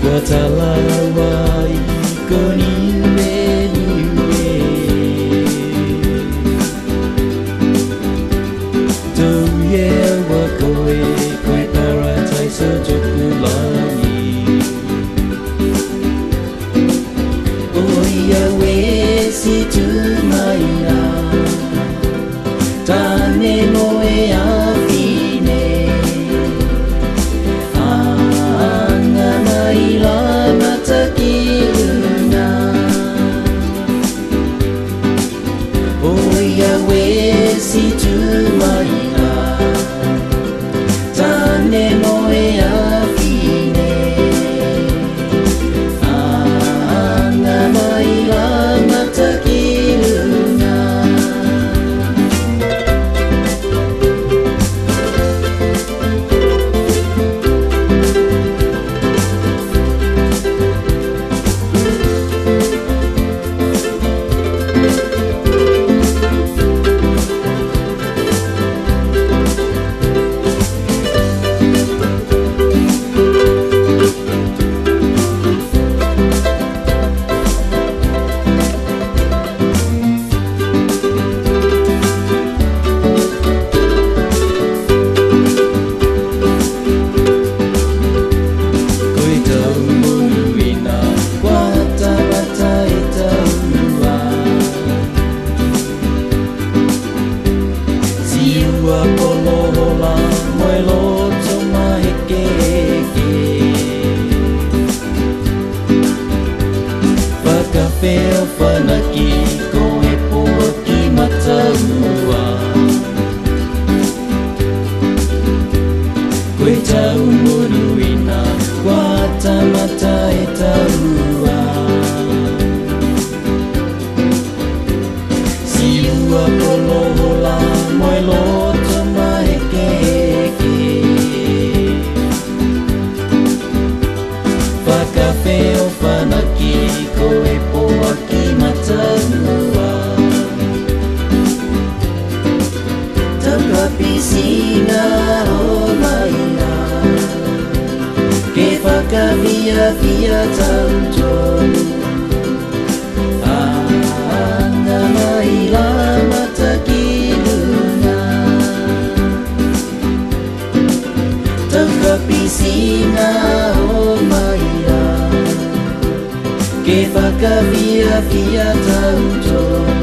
Watalawai ko niue niue Tuye wa koe koe paradise o jokulani Oia we si tu maina Tane moe afine Si tu maina tane moe afine anga mai la matakiluna Polola moe loto mai keke Whakawheo whanaki ko e poa ki mataua Koe tau muruina kua tamata e taua Siua polola moe loto mai keke Whakawheo whanaki ko e poa ki mataua Takapisina o maina Ke whakawhia whia tautonu Anga mai la matakiluna Takapisina o maia Ke whakawhia whia tautonu